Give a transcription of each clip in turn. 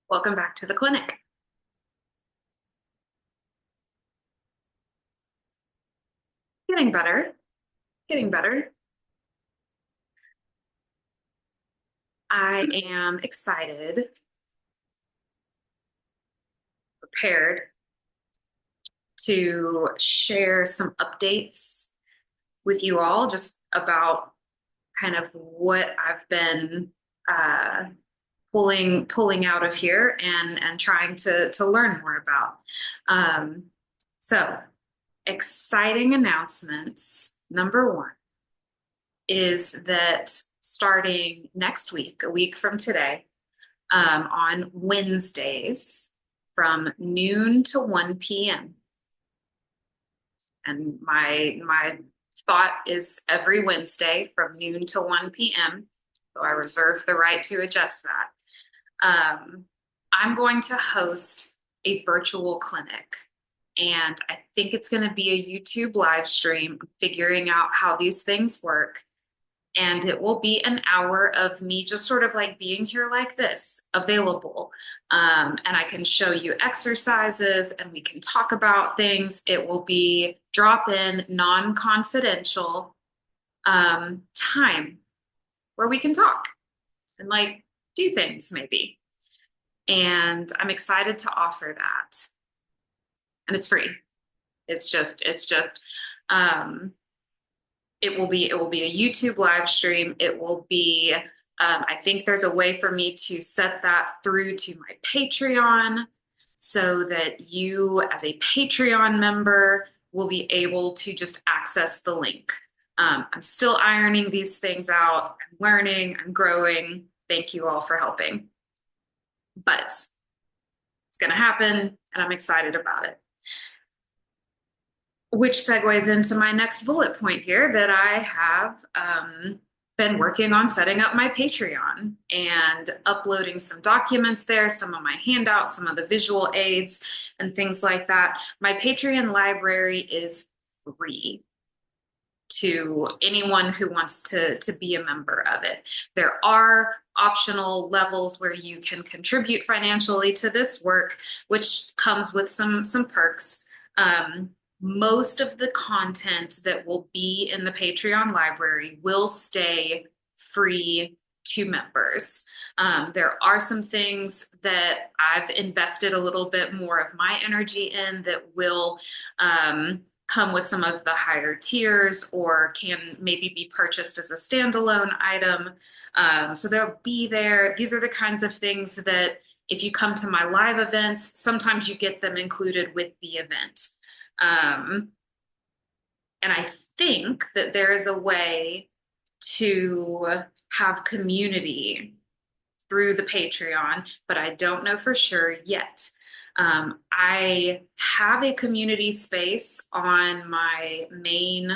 Welcome back to the clinic. Getting better, getting better. I am excited, prepared to share some updates with you all just about kind of what I've been uh, pulling out of here and trying to learn more about. Um, so exciting announcements. Number one is that starting next week, a week from today, on Wednesdays from noon to 1 p.m. And my thought is every Wednesday from noon to 1 p.m. So I reserve the right to adjust that. I'm going to host a virtual clinic. And I think it's going to be a YouTube live stream, figuring out how these things work. And it will be an hour of me just sort of like being here like this, available. And I can show you exercises and we can talk about things. It will be drop in, non-confidential time where we can talk and like do things maybe. And I'm excited to offer that. And it's free. It's just um, it will be a YouTube live stream. It will be I think there's a way for me to set that through to my Patreon so that you as a Patreon member will be able to just access the link. I'm still ironing these things out. I'm learning, I'm growing. Thank you all for helping. But it's going to happen and I'm excited about it. Which segues into my next bullet point here that I have been working on setting up my Patreon and uploading some documents there, some of my handouts, some of the visual aids, and things like that. My Patreon library is free to anyone who wants to be a member of it. There are optional levels where you can contribute financially to this work, which comes with some perks. Most of the content that will be in the Patreon library will stay free to members. There are some things that I've invested a little bit more of my energy in that will come with some of the higher tiers or can maybe be purchased as a standalone item. So they'll be there. These are the kinds of things that if you come to my live events, sometimes you get them included with the event. And I think that there is a way to have community through the Patreon, but I don't know for sure yet. I have a community space on my main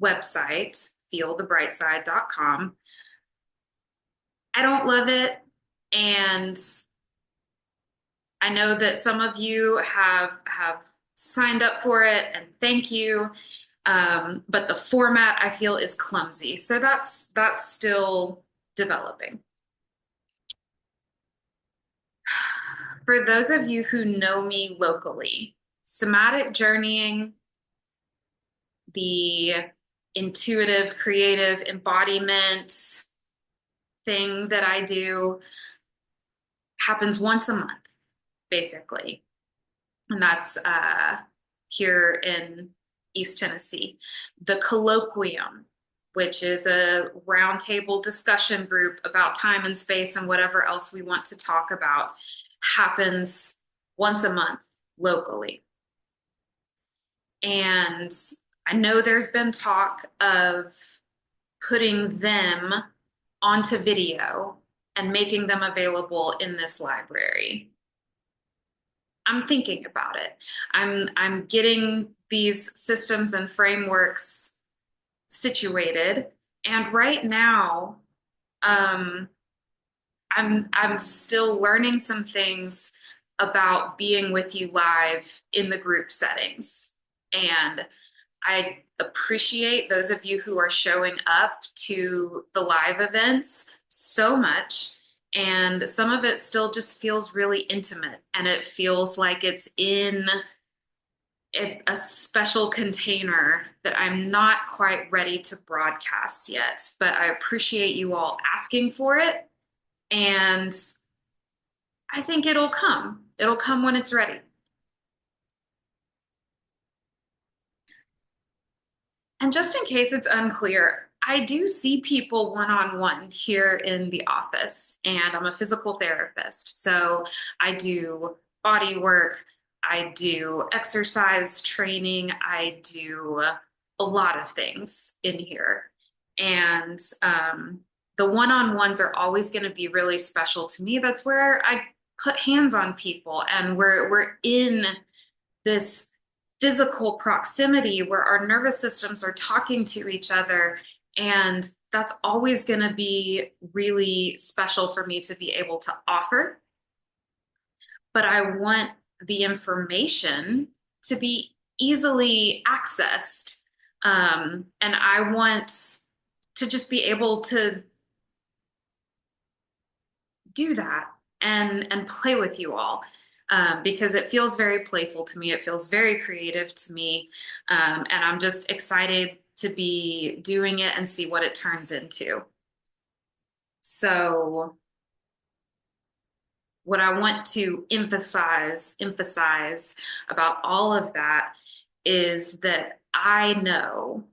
website, feelthebrightside.com. I don't love it, and I know that some of you have signed up for it, and thank you. But the format I feel is clumsy, so that's still developing. For those of you who know me locally, somatic journeying, the intuitive, creative embodiment thing that I do happens once a month, basically. And that's here in East Tennessee. The colloquium, which is a roundtable discussion group about time and space and whatever else we want to talk about, happens once a month locally. And I know there's been talk of putting them onto video and making them available in this library. I'm thinking about it. I'm getting these systems and frameworks situated, and right now, I'm still learning some things about being with you live in the group settings. And I appreciate those of you who are showing up to the live events so much. And some of it still just feels really intimate and it feels like it's in a special container that I'm not quite ready to broadcast yet. But I appreciate you all asking for it. And I think it'll come. It'll come when it's ready. And just in case it's unclear, I do see people one-on-one here in the office, and I'm a physical therapist. So I do body work, I do exercise training, I do a lot of things in here. And the one-on-ones are always going to be really special to me. That's where I put hands on people, and we're in this physical proximity where our nervous systems are talking to each other. And that's always going to be really special for me to be able to offer. But I want the information to be easily accessed. And I want to just be able to do that and play with you all. Because it feels very playful to me. It feels very creative to me. And I'm just excited to be doing it and see what it turns into. So, what I want to emphasize about all of that is that I know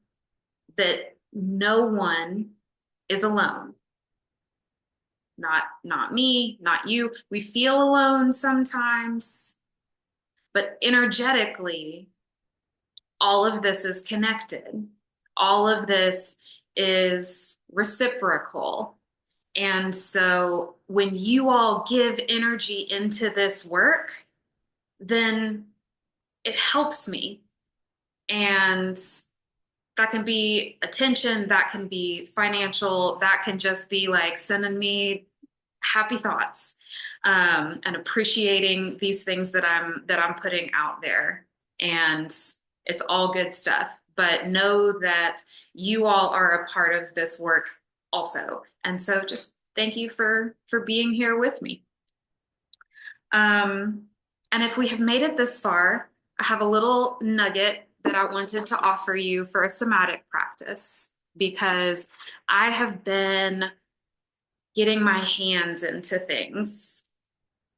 that no one is alone. Not me, not you. We feel alone sometimes, but energetically, all of this is connected. All of this is reciprocal. And so when you all give energy into this work, then it helps me. And that can be attention, that can be financial, that can just be like sending me happy thoughts, and appreciating these things that I'm putting out there. And it's all good stuff. But know that you all are a part of this work also. And so just thank you for being here with me. Um, and if we have made it this far, I have a little nugget that I wanted to offer you for a somatic practice because I have been getting my hands into things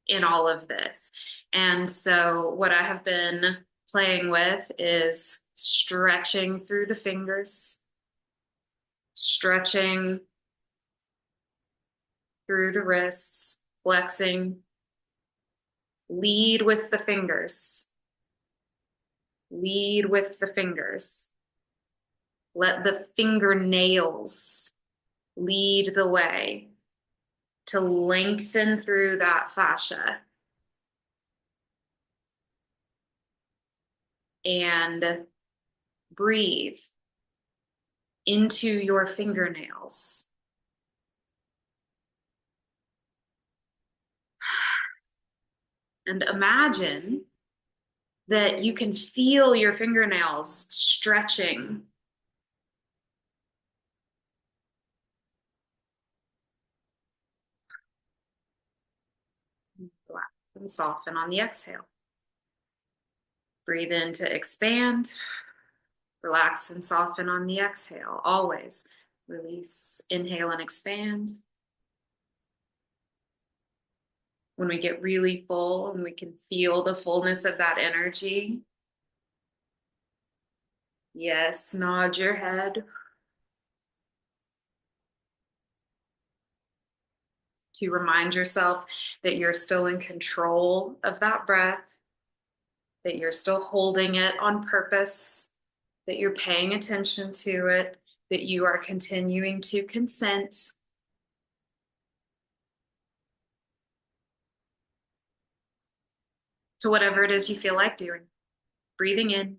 in all of this. And so what I have been playing with is stretching through the fingers, stretching through the wrists, flexing, lead with the fingers, lead with the fingers. Let the fingernails lead the way to lengthen through that fascia and breathe into your fingernails. And imagine that you can feel your fingernails stretching. Relax and soften on the exhale. Breathe in to expand. Relax and soften on the exhale. Always release, inhale and expand. When we get really full and we can feel the fullness of that energy, yes, nod your head to remind yourself that you're still in control of that breath, that you're still holding it on purpose, that you're paying attention to it, that you are continuing to consent to whatever it is you feel like doing. Breathing in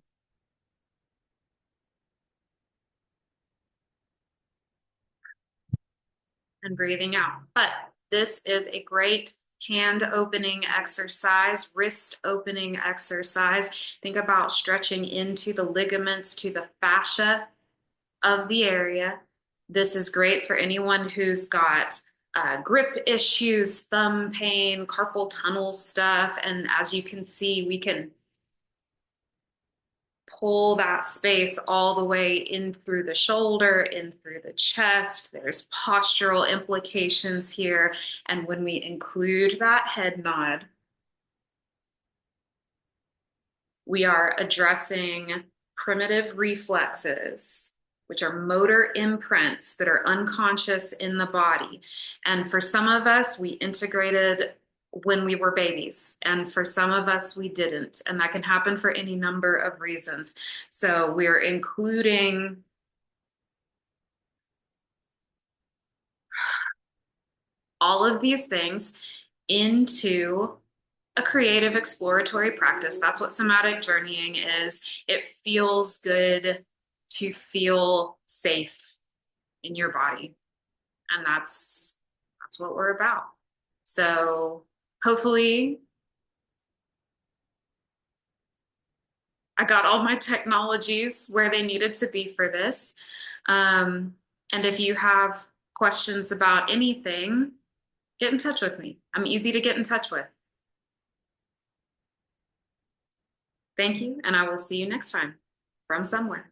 and breathing out. But this is a great hand opening exercise, wrist opening exercise. Think about stretching into the ligaments, to the fascia of the area. This is great for anyone who's got grip issues, thumb pain, carpal tunnel stuff. And as you can see, we can pull that space all the way in through the shoulder, in through the chest. There's postural implications here. And when we include that head nod, we are addressing primitive reflexes, which are motor imprints that are unconscious in the body. And for some of us, we integrated when we were babies, and for some of us, we didn't. And that can happen for any number of reasons. So we're including all of these things into a creative exploratory practice. That's what somatic journeying is. It feels good to feel safe in your body. And that's what we're about. So hopefully I got all my technologies where they needed to be for this. And if you have questions about anything, get in touch with me. I'm easy to get in touch with. Thank you, and I will see you next time from somewhere.